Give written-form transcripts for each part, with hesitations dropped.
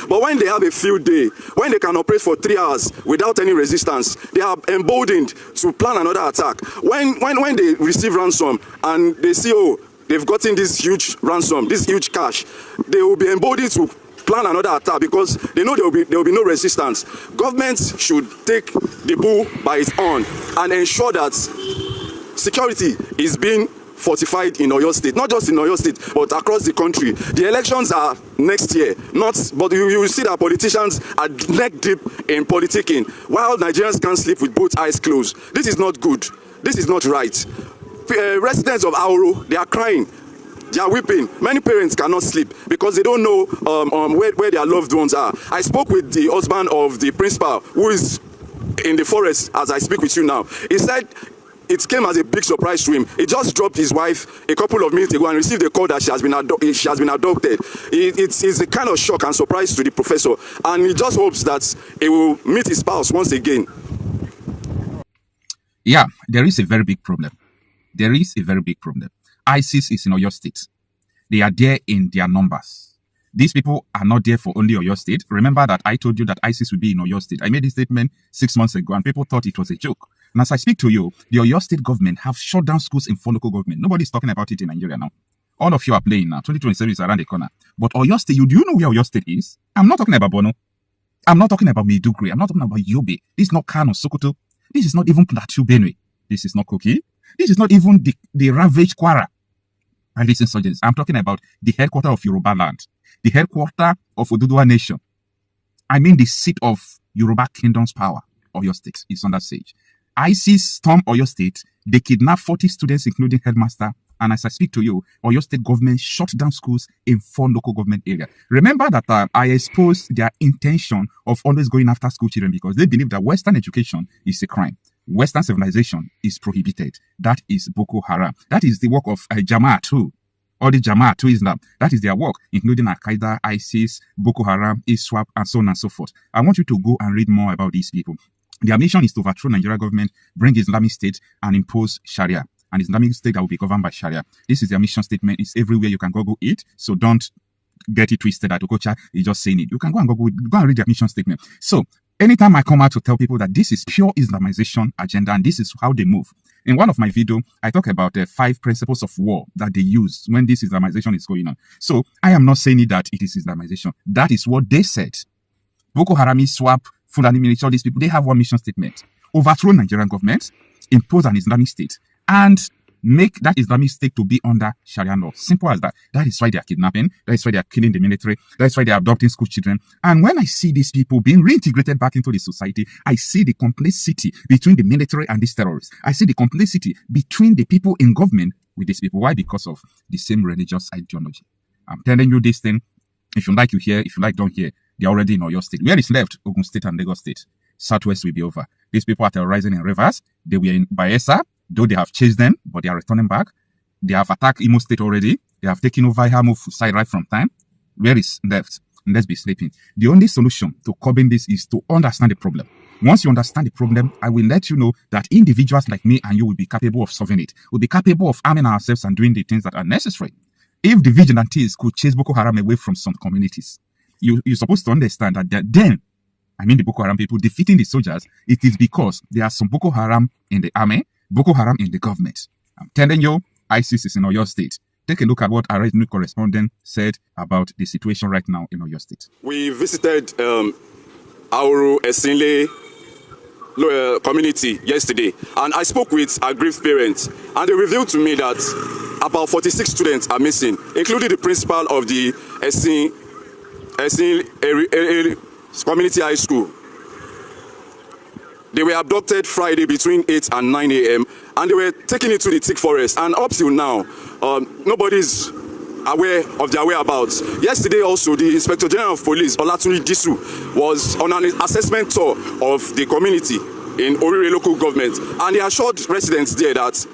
But when they have a field day, when they can operate for 3 hours without any resistance, they are emboldened to plan another attack. When they receive ransom and they see, oh, they've gotten this huge ransom, this huge cash, they will be emboldened to plan another attack because they know there will be no resistance. Governments should take the bull by its horn and ensure that security is being fortified in Oyo State, not just in Oyo State, but across the country. The elections are next year, but you will see that politicians are neck deep in politicking, while Nigerians can't sleep with both eyes closed. This is not good. This is not right. Residents of Auro, they are crying. They are weeping. Many parents cannot sleep because they don't know where their loved ones are. I spoke with the husband of the principal, who is in the forest as I speak with you now. He said it came as a big surprise to him. He just dropped his wife a couple of minutes ago and received a call that she has been adopted. It's a kind of shock and surprise to the professor, and he just hopes that he will meet his spouse once again. Yeah, there is a very big problem. There is a very big problem. ISIS is in Oyo State. They are there in their numbers. These people are not there for only Oyo State. Remember that I told you that ISIS will be in Oyo State. I made this statement 6 months ago and people thought it was a joke. And as I speak to you, the Oyo State government have shut down schools in 4 local government. Nobody's talking about it in Nigeria now. All of you are playing now. 2027 is around the corner. But Oyo State, do you know where Oyo State is? I'm not talking about Bono. I'm not talking about Maiduguri. I'm not talking about Yobe. This is not Kano, Sokoto. This is not even Plateau, Benue. This is not Kogi. This is not even the ravaged Kwara and these insurgents. I'm talking about the headquarters of Yoruba land, the headquarters of Oduduwa Nation. I mean the seat of Yoruba Kingdom's power. Oyo State is under siege. ISIS stormed Oyo State. They kidnapped 40 students, including headmaster. And as I speak to you, Oyo State government shut down schools in 4 local government areas. Remember that I exposed their intention of always going after school children because they believe that Western education is a crime. Western civilization is prohibited. That is Boko Haram. That is the work of Jamaat too. All the Jamaat to Islam. That is their work, including Al-Qaeda, ISIS, Boko Haram, ISWAP, and so on and so forth. I want you to go and read more about these people. Their mission is to overthrow Nigeria government, bring Islamic State, and impose Sharia. An Islamic State that will be governed by Sharia. This is their mission statement. It's everywhere. You can Google it. So don't get it twisted that Okocha is just saying it. You can go and read their mission statement. So anytime I come out to tell people that this is pure Islamization agenda and this is how they move. In one of my videos, I talk about the 5 principles of war that they use when this Islamization is going on. So I am not saying that it is Islamization. That is what they said. Boko Haram, SWAP, Fulani military, all these people, they have one mission statement. Overthrow Nigerian government, impose an Islamic State, and make that Islamic State to be under Sharia law. Simple as that. That is why they are kidnapping. That is why they are killing the military. That is why they are adopting school children. And when I see these people being reintegrated back into the society, I see the complicity between the military and these terrorists. I see the complicity between the people in government with these people. Why? Because of the same religious ideology. I'm telling you this thing. If you like, you hear. If you like, don't hear. They're already in Oyo State. Where is left? Ogun State and Lagos State. Southwest will be over. These people are terrorizing in rivers. They were in Bayelsa. Though they have chased them, but they are returning back. They have attacked Imo State already. They have taken over Hamu side right from time. Where is left? Let's be sleeping. The only solution to curbing this is to understand the problem. Once you understand the problem, I will let you know that individuals like me and you will be capable of solving it. We'll be capable of arming ourselves and doing the things that are necessary. If the vigilantes could chase Boko Haram away from some communities, you're supposed to understand that then, I mean the Boko Haram people defeating the soldiers, it is because there are some Boko Haram in the army, Boko Haram in the government. I'm telling you, ISIS is in Oyo State. Take a look at what our new correspondent said about the situation right now in Oyo State. We visited Auru Esinle community yesterday, and I spoke with aggrieved parents, and they revealed to me that about 46 students are missing, including the principal of the Esin Community High School. They were abducted Friday between 8 and 9 a.m. and they were taken into the thick forest. And up till now, nobody's aware of their whereabouts. Yesterday also, the Inspector General of Police, Olatunji Disu, was on an assessment tour of the community in Orire local government. And he assured residents there that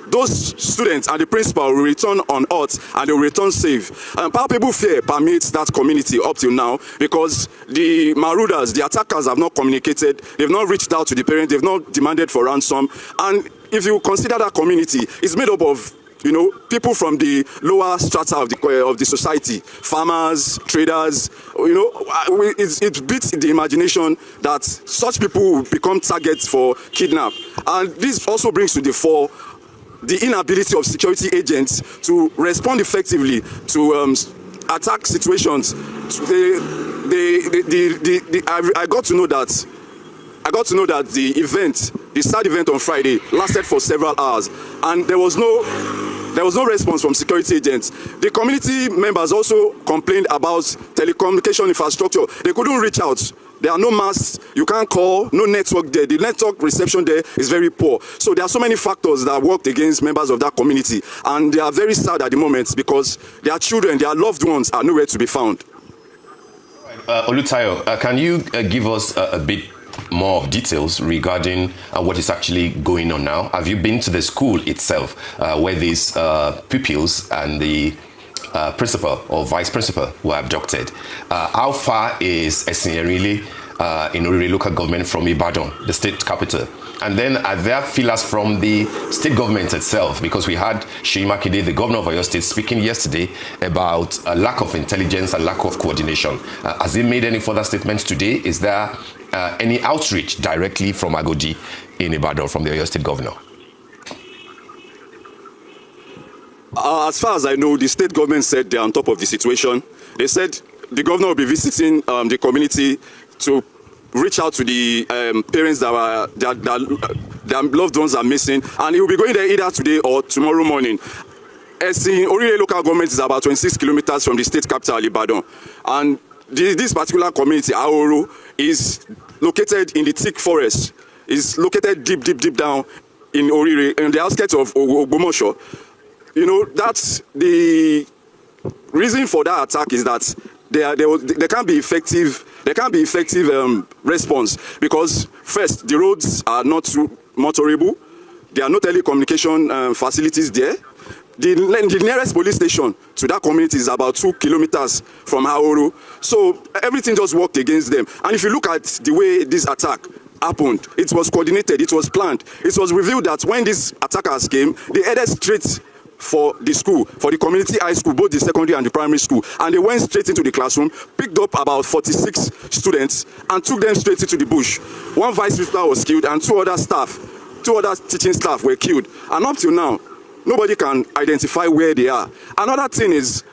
those students and the principal will return on earth and they will return safe. Palpable fear permeates that community up till now because the marauders, the attackers have not communicated, they've not reached out to the parents, they've not demanded for ransom. And if you consider that community, it's made up of you know, people from the lower strata of the society, farmers, traders, you know, it beats the imagination that such people will become targets for kidnap. And this also brings to the fore the inability of security agents to respond effectively to attack situations. I got to know that the sad event on Friday lasted for several hours, and there was no response from security agents. The community members also complained about telecommunication infrastructure. They couldn't reach out. There are no masts, you can't call, no network there. The network reception there is very poor. So there are so many factors that worked against members of that community, and they are very sad at the moment because their children, their loved ones are nowhere to be found. Olutayo, can you give us a bit more of details regarding what is actually going on now? Have you been to the school itself where these pupils and the principal or vice principal were abducted? How far is Esinyerile in Orire local government from Ibadan, the state capital? And then are there feelers from the state government itself? Because we had Seyi Makinde, the governor of Oyo State, speaking yesterday about a lack of intelligence and lack of coordination. Has he made any further statements today? Is there any outreach directly from Agodi in Ibadan from the Oyo State governor? As far as I know, the state government said they're on top of the situation. They said the governor will be visiting the community to reach out to the parents that their loved ones are missing, and he will be going there either today or tomorrow morning. Orire local government is about 26 kilometers from the state capital, Ibadan, and this particular community, Aoro, is located in the thick forest. It's located deep down in Orire, in the outskirts of Ogbomoso. You know, that's the reason for that attack, is that there can't be effective response because first, the roads are not motorable. There are no telecommunication facilities there. The nearest police station to that community is about 2 kilometers from Aoro. So everything just worked against them. And if you look at the way this attack happened, it was coordinated, it was planned. It was revealed that when these attackers came, they headed straight for the school, for the community high school, both the secondary and the primary school. And they went straight into the classroom, picked up about 46 students, and took them straight into the bush. One vice principal was killed, and two other teaching staff were killed. And up till now, nobody can identify where they are. Another thing is,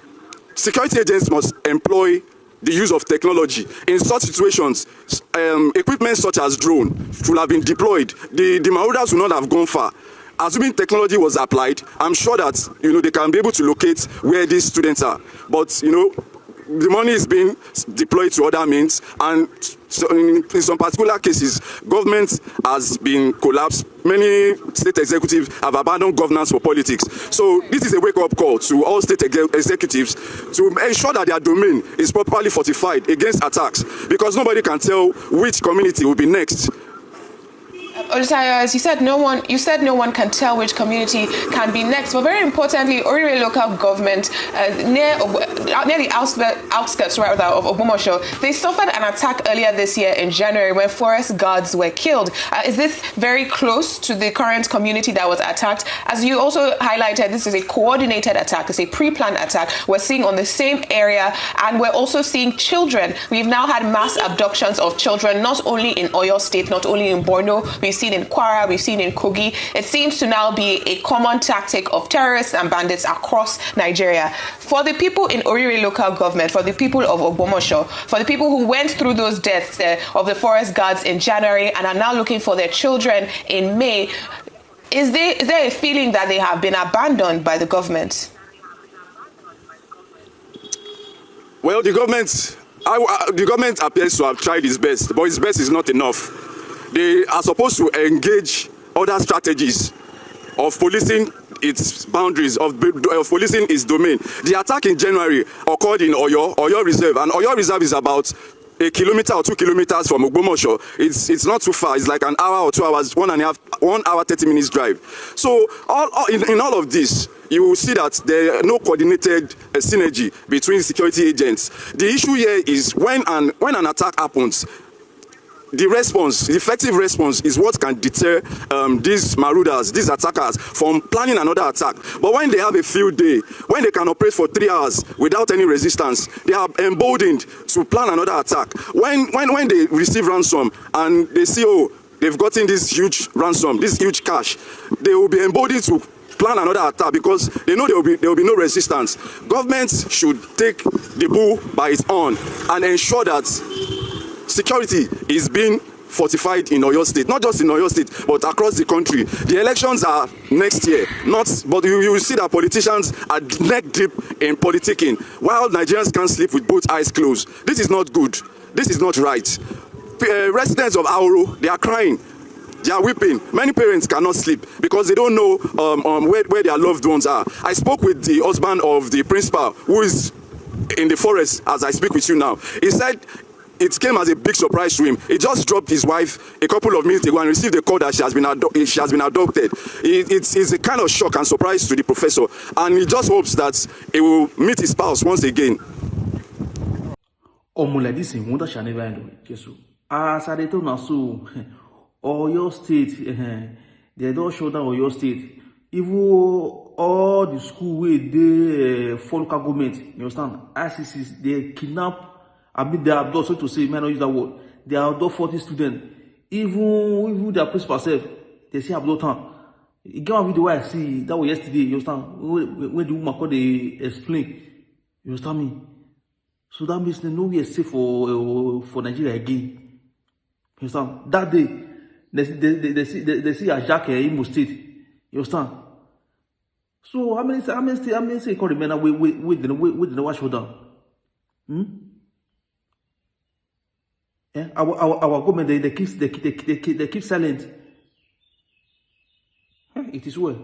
security agents must employ the use of technology. In such situations, equipment such as drone should have been deployed. The marauders will not have gone far. Assuming technology was applied, I'm sure that, you know, they can be able to locate where these students are. But, you know, the money is being deployed to other means, and so in some particular cases, government has been collapsed. Many state executives have abandoned governance for politics. So this is a wake-up call to all state executives to ensure that their domain is properly fortified against attacks, because nobody can tell which community will be next. Olutayo, as you said, no one can tell which community can be next. But very importantly, Orire local government, near the outskirts rather of Ogbomoso, they suffered an attack earlier this year in January when forest guards were killed. Is this very close to the current community that was attacked? As you also highlighted, this is a coordinated attack. It's a pre-planned attack. We're seeing on the same area, and we're also seeing children. We've now had mass abductions of children, not only in Oyo State, not only in Borno. We've seen in Kwara, we've seen in Kogi. It seems to now be a common tactic of terrorists and bandits across Nigeria. For the people in Orire local government, for the people of Ogbomoso, for the people who went through those deaths of the forest guards in January and are now looking for their children in May, is there a feeling that they have been abandoned by the government? Well, the government appears to have tried its best, but its best is not enough. They are supposed to engage other strategies of policing its boundaries, of policing its domain. The attack in January occurred in Oyo Reserve, and Oyo Reserve is about 1 kilometer or 2 kilometers from Ogbomoso. It's not too far. It's like an hour or 2 hours, 1 hour 30 minutes drive. So in all of this, you will see that there are no coordinated synergy between security agents. The issue here is when an attack happens, the effective response is what can deter these marauders, these attackers from planning another attack. But when they have a field day, when they can operate for 3 hours without any resistance, they are emboldened to plan another attack. When they receive ransom and they see, oh, they've gotten this huge ransom, this huge cash, they will be emboldened to plan another attack because they know there will be no resistance. Governments should take the bull by its horn and ensure that security is being fortified in Oyo State, not just in Oyo State, but across the country. The elections are next year, but you will see that politicians are neck deep in politicking, while Nigerians can't sleep with both eyes closed. This is not good. This is not right. Residents of Auro, they are crying. They are weeping. Many parents cannot sleep because they don't know where their loved ones are. I spoke with the husband of the principal, who is in the forest as I speak with you now. He said it came as a big surprise to him. He just dropped his wife a couple of minutes ago and received a call that she has been adopted. It's a kind of shock and surprise to the professor, and he just hopes that he will meet his spouse once again. Oyo State, they don't show down Oyo State. Even all the school where they for local government, you understand? ICCs, they kidnap, I mean, they abduct, so to say, may not use that word. They abduct 40 students. Even their principal self, they say abduct them. You get one video where I see, that was yesterday, you understand? When the woman called, they explain, you understand me? So that means they know we are safe for Nigeria again. You understand? That day, they see a Jack in Imo State. You understand? So how many say call the men with the watch hold down? Yeah, our government they keep silent. It is well.